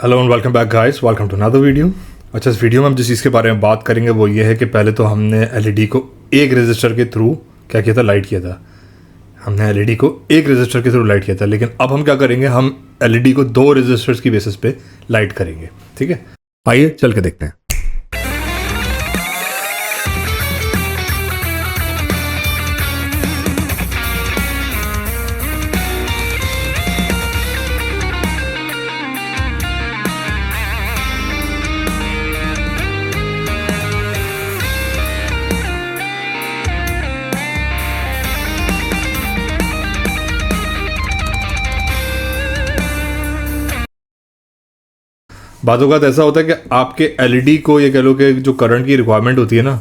Hello and welcome back guys, welcome to another video. अच्छा, इस video में हम जिस चीज़ के बारे में बात करेंगे वो ये है कि पहले तो हमने एलईडी को एक रजिस्टर के थ्रू क्या किया था, लाइट किया था। हमने एलईडी को एक रजिस्टर के थ्रू लाइट किया था, लेकिन अब हम क्या करेंगे, हम एलईडी को दो रजिस्टर्स की बेसिस पे लाइट करेंगे। ठीक है, आइए चल के देखते हैं। बातों का ऐसा होता है कि आपके एलईडी को ये कह लो कि जो करंट की रिक्वायरमेंट होती है ना,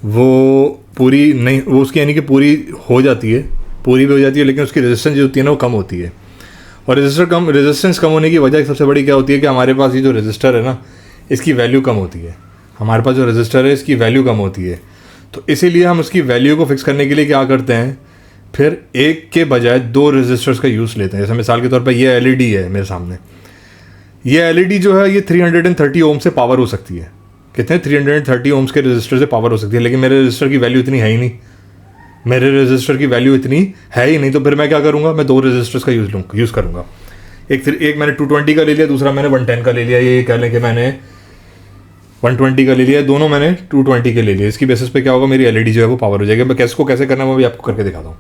वो पूरी नहीं, वो उसकी यानी कि पूरी भी हो जाती है, लेकिन उसकी रेजिस्टेंस जो होती है ना वो कम होती है। और रेजिस्टेंस कम होने की वजह सबसे बड़ी क्या होती है कि हमारे पास ये जो रजिस्टर है ना, इसकी वैल्यू कम होती है। हमारे पास जो रजिस्टर है इसकी वैल्यू कम होती है, तो इसीलिए हम उसकी वैल्यू को फिक्स करने के लिए क्या करते हैं, फिर एक के बजाय दो रजिस्टर्स का यूज़ लेते हैं। जैसे मिसाल के तौर पर ये एलईडी है मेरे सामने, ये एलईडी जो है ये 330 ओम से पावर हो सकती है। कितने 330 ओम्स के रजिस्टर से पावर हो सकती है, लेकिन मेरे रजिस्टर की वैल्यू इतनी है ही नहीं। मेरे रजिस्टर की वैल्यू इतनी है ही नहीं, तो फिर मैं क्या करूँगा, मैं दो रजिस्टर्स का यूज़ करूँगा। एक मैंने 220 का ले लिया, दूसरा मैंने 110 का ले लिया। ये कह लें कि मैंने 120 का ले लिया, दोनों मैंने 220 के ले लिया। इसकी बेसिस पे क्या होगा, मेरी एलईडी जो है वो पावर हो जाएगी। मैं कैसे करना है वो भी आपको करके दिखाता हूँ।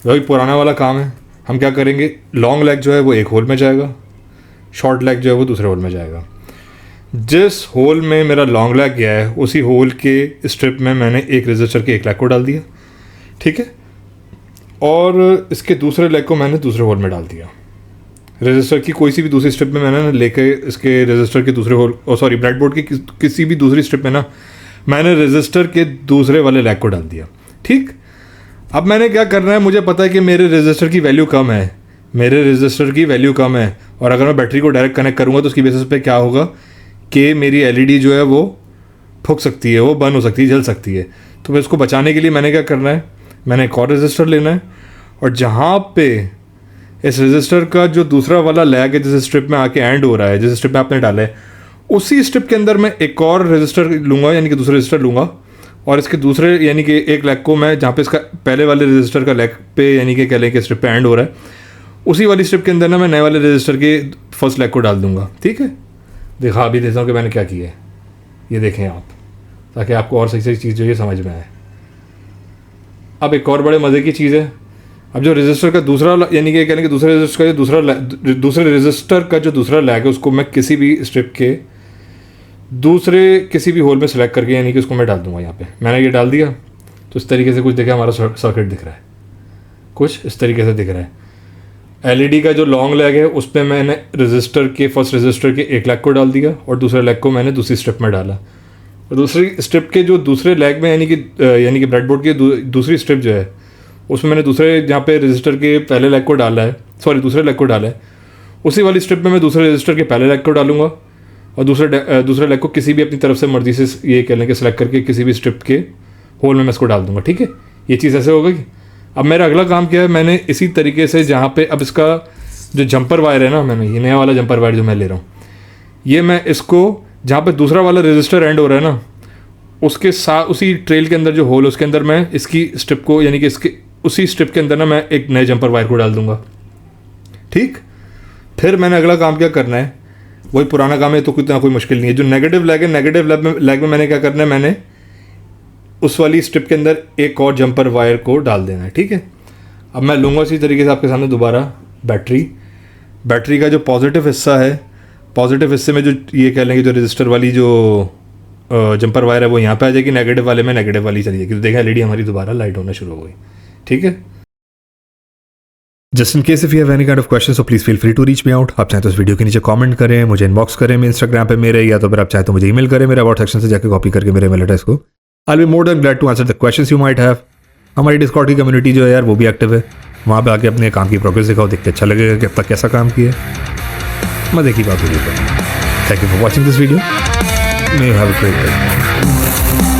वही पुराना वाला काम है। हम क्या करेंगे, लॉन्ग लेग जो है वो एक होल में जाएगा, शॉर्ट लेग जो है वो दूसरे होल में जाएगा। जिस होल में मेरा लॉन्ग लेग गया है उसी होल के स्ट्रिप में मैंने एक रजिस्टर के एक लेग को डाल दिया। ठीक है, और इसके दूसरे लेग को मैंने दूसरे होल में डाल दिया। रजिस्टर की कोई सी भी दूसरी स्ट्रिप में मैंने लेके इसके रजिस्टर के दूसरे होल, ब्रेडबोर्ड की किसी भी दूसरी स्ट्रिप में ना मैंने रजिस्टर के दूसरे वाले लेग को डाल दिया। ठीक, अब मैंने क्या करना है, मुझे पता है कि मेरे रजिस्टर की वैल्यू कम है, और अगर मैं बैटरी को डायरेक्ट कनेक्ट करूँगा तो उसकी बेसिस पे क्या होगा कि मेरी एलईडी जो है वो फूक सकती है, वो बंद हो सकती है, जल सकती है। तो मैं इसको बचाने के लिए मैंने क्या करना है, मैंने एक और रजिस्टर लेना है, और जहाँ पे इस रजिस्टर का जो दूसरा वाला लैग है, जिस स्ट्रिप में आके एंड हो रहा है, जिस स्ट्रिप में आपने डाला है, उसी स्ट्रिप के अंदर मैं एक और रजिस्टर लूँगा, यानी कि दूसरा रजिस्टर लूँगा, और इसके दूसरे यानी कि एक लैग को मैं, जहाँ पे इसका पहले वाले रजिस्टर का लैग पे यानी कि कह लें कि स्ट्रिप पे एंड हो रहा है, उसी वाली स्ट्रिप के अंदर ना मैं नए वाले रजिस्टर के फर्स्ट लेग को डाल दूंगा। ठीक है, दिखा भी देता हूँ कि मैंने क्या किया है, ये देखें आप, ताकि आपको और सही चीज़ जो ये समझ में आए। अब एक और बड़े मज़े की चीज़ है, अब जो रजिस्टर का दूसरा यानी कि कह लें कि दूसरे रजिस्टर का जो दूसरा लैग है उसको मैं किसी भी स्ट्रिप के दूसरे किसी भी होल में सेलेक्ट करके यानी कि उसको मैं डाल दूंगा। यहाँ पे मैंने ये डाल दिया, तो इस तरीके से कुछ देखा, हमारा सर्किट दिख रहा है, कुछ इस तरीके से दिख रहा है। एलईडी का जो लॉन्ग लेग है उस पर मैंने रजिस्टर के फर्स्ट रजिस्टर के एक लेग को डाल दिया, और दूसरे लेग को मैंने दूसरी स्ट्रिप में डाला, और दूसरी स्ट्रिप के जो दूसरे लेग में यानी कि ब्रेडबोर्ड की दूसरी स्ट्रिप जो है उसमें मैंने दूसरे जहाँ पे रजिस्टर के पहले लेग को डाला है, दूसरे लेग को डाला है, उसी वाली स्ट्रिप में मैं दूसरे रजिस्टर के पहले लेग को डालूंगा, और दूसरे लेग को किसी भी अपनी तरफ से मर्जी से ये कह लें कि सेलेक्ट करके किसी भी स्ट्रिप के होल में मैं इसको डाल दूंगा। ठीक है, ये चीज़ ऐसे होगी। अब मेरा अगला काम क्या है, मैंने इसी तरीके से जहाँ पे अब इसका जो जंपर वायर है ना, मैंने ये नया वाला जंपर वायर जो मैं ले रहा हूँ, ये मैं इसको जहाँ पे दूसरा वाला रजिस्टर एंड हो रहा है ना, उसके साथ उसी ट्रेल के अंदर जो होल उसके अंदर मैं इसकी स्ट्रिप को यानी कि इसके उसी स्ट्रिप के अंदर ना मैं एक नए जंपर वायर को डाल दूंगा। ठीक, फिर मैंने अगला काम क्या करना है, वही पुराना काम है, तो कोई मुश्किल नहीं है। जो नेगेटिव लेग है, नेगेटिव लेग में मैंने क्या करना है, मैंने उस वाली स्ट्रिप के अंदर एक और जंपर वायर को डाल देना है। ठीक है, अब मैं लूँगा इसी तरीके से आपके सामने दोबारा बैटरी का जो पॉजिटिव हिस्सा है, पॉजिटिव हिस्से में जो ये कह लेंगे जो रजिस्टर वाली जो जंपर वायर है वो यहाँ पे आ जाएगी, नेगेटिव वाले में नेगेटिव वाली चली जाएगी। तो देखा, एलईडी हमारी दोबारा लाइट होना शुरू हो गई। ठीक है, just in case if you have any kind of question so please feel free to reach me out. आप चाहें तो इस वीडियो के नीचे कमेंट करें, मुझे इनबॉक्स करें मेरे इंस्टाग्राम पे मेरे, या तो फिर आप चाहें तो मुझे ईमेल करें मेरे अबाउट सेक्शन से जाकर कॉपी करके मेरे ईमेल एड्रेस को। I'll be more than glad to answer the questions you might have। हमारी डिस्कॉर्ड की कम्युनिटी जो है यार वो भी एक्टिव है, वहाँ पे आके अपने काम की प्रोग्रेस दिखाओ, देखते अच्छा लगेगा कि अब तक कैसा काम किया है। मज़े की बात होगी। Thank you for watching this video, may you have a great day.